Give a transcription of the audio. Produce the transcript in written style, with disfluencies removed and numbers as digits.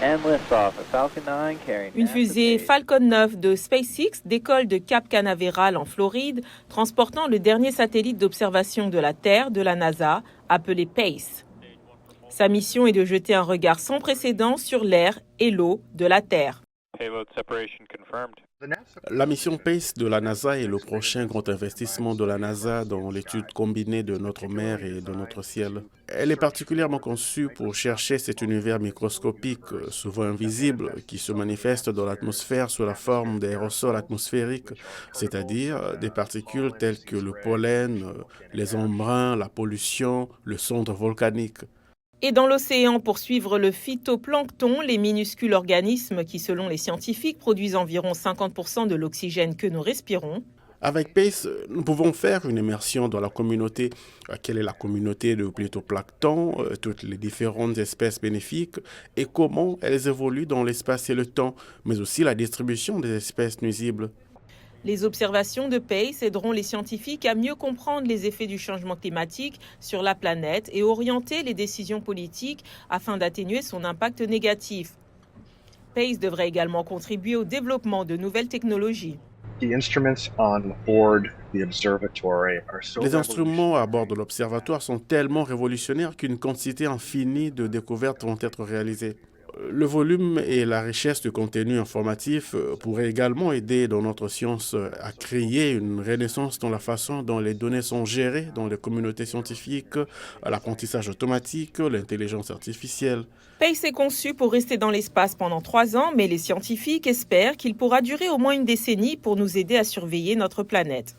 And liftoff of Falcon 9 carrying Une NASA fusée Space. Falcon 9 de SpaceX décolle de Cap Canaveral en Floride, transportant le dernier satellite d'observation de la Terre de la NASA, appelé PACE. Sa mission est de jeter un regard sans précédent sur l'air et l'eau de la Terre. Payload separation confirmed. La mission PACE de la NASA est le prochain grand investissement de la NASA dans l'étude combinée de notre mer et de notre ciel. Elle est particulièrement conçue pour chercher cet univers microscopique, souvent invisible, qui se manifeste dans l'atmosphère sous la forme d'aérosols atmosphériques, c'est-à-dire des particules telles que le pollen, les embruns, la pollution, le cendre volcanique. Et dans l'océan, pour suivre le phytoplancton, les minuscules organismes qui, selon les scientifiques, produisent environ 50% de l'oxygène que nous respirons. Avec PACE, nous pouvons faire une immersion dans la communauté. Quelle est la communauté de phytoplancton, toutes les différentes espèces bénéfiques et comment elles évoluent dans l'espace et le temps, mais aussi la distribution des espèces nuisibles. Les observations de PACE aideront les scientifiques à mieux comprendre les effets du changement climatique sur la planète et orienter les décisions politiques afin d'atténuer son impact négatif. PACE devrait également contribuer au développement de nouvelles technologies. Les instruments à bord de l'observatoire sont tellement révolutionnaires qu'une quantité infinie de découvertes vont être réalisées. Le volume et la richesse du contenu informatif pourraient également aider dans notre science à créer une renaissance dans la façon dont les données sont gérées dans les communautés scientifiques, l'apprentissage automatique, l'intelligence artificielle. PACE est conçu pour rester dans l'espace pendant 3 ans, mais les scientifiques espèrent qu'il pourra durer au moins une décennie pour nous aider à surveiller notre planète.